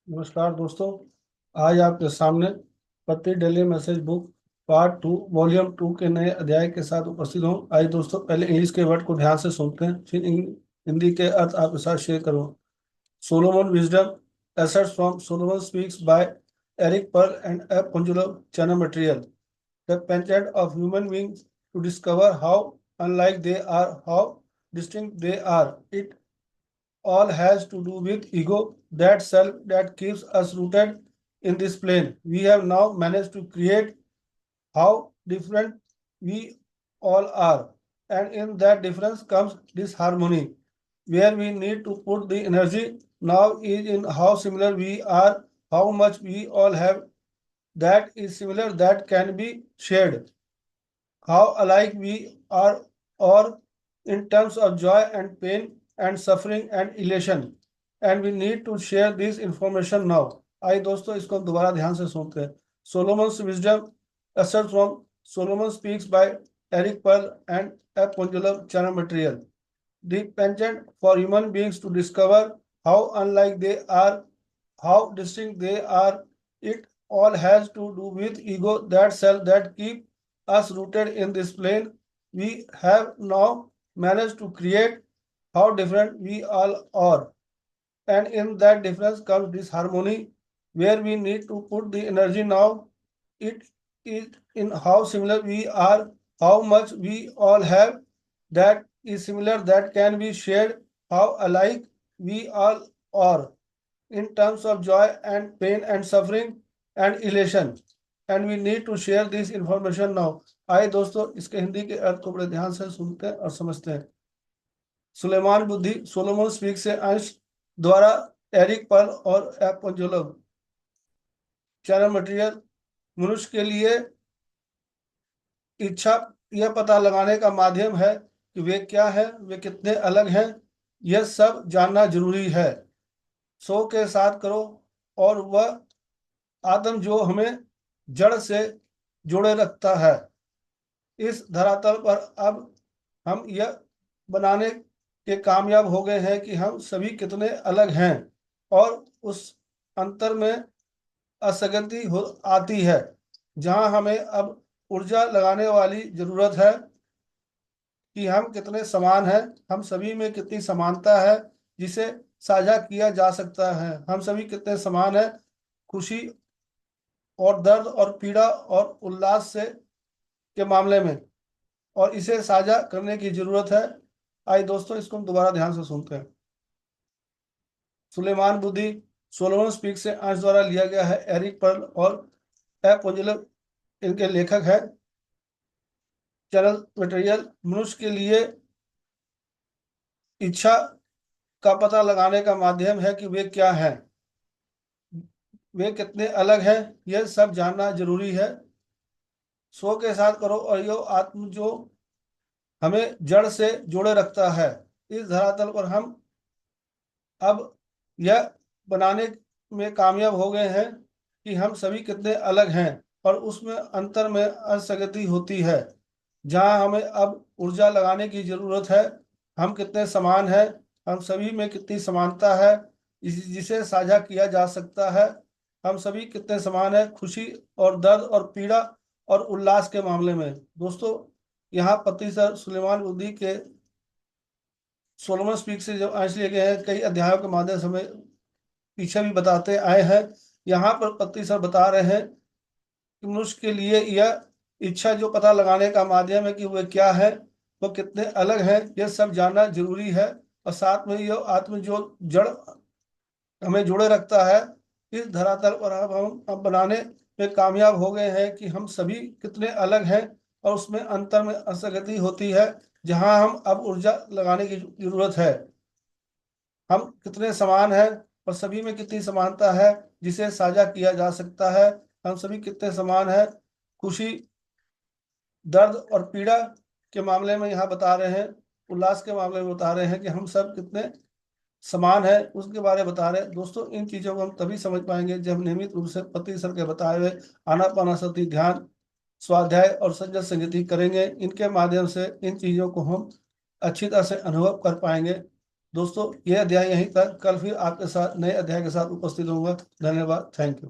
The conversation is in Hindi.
नमस्कार दोस्तों। आज आपके सामने पत्ती daily message book part 2 volume 2 के नए अध्याय के साथ उपस्थित हूँ। आइए दोस्तों, पहले इंग्लिश के वर्ड को ध्यान से सुनते हैं, फिर हिंदी के अर्थ आपके साथ शेयर करूँ। Solomon wisdom excerpts from Solomon speaks by Eric Pearl and F Ponzlov channel material the pageant of human beings to discover how unlike they are, how distinct they are. It all has to do with ego, that self that keeps us rooted in this plane. We have now managed to create how different we all are. And in that difference comes disharmony. Where we need to put the energy now is in how similar we are, how much we all have that is similar, that can be shared, how alike we are, or in terms of joy and pain and suffering and elation, and we need to share this information now. आइए दोस्तों, इसको दोबारा ध्यान से सुनते हैं। Solomon's wisdom excerpt from Solomon speaks by Eric Pearl and A Ponzlov channel material the pageant for human beings to discover how unlike they are, how distinct they are. It all has to do with ego, that self that keep us rooted in this plane. We have now managed to create how different we all are. And in that difference comes disharmony, where we need to put the energy now. It is in how similar we are, how much we all have that is similar, that can be shared, how alike we all are in terms of joy and pain and suffering and elation, and we need to share this information now. आइए दोस्तों, इसके हिंदी के अर्थ को बड़े ध्यान से सुनते हैं और समझते हैं। सुलेमान बुद्धि सोलोमन स्पीक से अंश द्वारा एरिक पर्ल और एपोंजुलम चैनल मटेरियल। मनुष्य के लिए इच्छा यह पता लगाने का माध्यम है कि वे क्या है, वे कितने अलग हैं, यह सब जानना जरूरी है। सो के साथ करो, और वह आदम जो हमें जड़ से जोड़े रखता है। इस धरातल पर अब हम यह बनाने के कामयाब हो गए हैं कि हम सभी कितने अलग हैं, और उस अंतर में असंगति हो आती है, जहां हमें अब ऊर्जा लगाने वाली जरूरत है कि हम कितने समान हैं, हम सभी में कितनी समानता है जिसे साझा किया जा सकता है। हम सभी कितने समान हैं खुशी और दर्द और पीड़ा और उल्लास से के मामले में, और इसे साझा करने की जरूरत है। आइए दोस्तों, इसको हम दोबारा ध्यान से सुनते हैं। सुलेमान बुद्धि सोलोमन स्पीक से अंश द्वारा लिया गया है। एरिक पर्ल और एपोंजुलम इनके लेखक है। चैनल मटेरियल मनुष्य के लिए इच्छा का पता लगाने का माध्यम है कि वे क्या हैं, वे कितने अलग हैं, यह सब जानना जरूरी है। सो के साथ करो, और यो आत्म जो हमें जड़ से जोड़े रखता है। इस धरातल पर हम अब यह बनाने में कामयाब हो गए हैं कि हम सभी कितने अलग हैं, और उसमें अंतर में असंगति होती है, जहां हमें अब ऊर्जा लगाने की जरूरत है। हम कितने समान हैं, हम सभी में कितनी समानता है जिसे साझा किया जा सकता है। हम सभी कितने समान हैं खुशी और दर्द और पीड़ा और उल्लास के मामले में। दोस्तों, यहाँ पति सर सुलेमान बुद्धि के सोलोमन स्पीक से जब अंश लिए गए हैं, कई अध्यायों के माध्यम से हमें पीछे भी बताते आए हैं। यहाँ पर पति सर बता रहे हैं कि मनुष्य के लिए यह इच्छा जो पता लगाने का माध्यम है कि वे क्या है, वो कितने अलग हैं, यह सब जानना जरूरी है। और साथ में यह आत्म जो जड़ हमें जोड़े रखता है। इस धरातल पर अब बनाने में कामयाब हो गए हैं कि हम सभी कितने अलग हैं, और उसमें अंतर में असंगति होती है, जहां हम अब ऊर्जा लगाने की जरूरत है। हम कितने समान हैं, और सभी में कितनी समानता है जिसे साझा किया जा सकता है। हम सभी कितने समान हैं खुशी दर्द और पीड़ा के मामले में यहाँ बता रहे हैं, उल्लास के मामले में बता रहे हैं कि हम सब कितने समान है, उसके बारे में बता रहे हैं। दोस्तों, इन चीजों को हम तभी समझ पाएंगे जब नियमित रूप से पति सर के बताए हुए आनापानसति ध्यान स्वाध्याय और सज्जन संगति करेंगे। इनके माध्यम से इन चीजों को हम अच्छी तरह से अनुभव कर पाएंगे। दोस्तों ये अध्याय यहीं तक, कल फिर आपके साथ नए अध्याय के साथ उपस्थित होऊंगा। धन्यवाद, थैंक यू।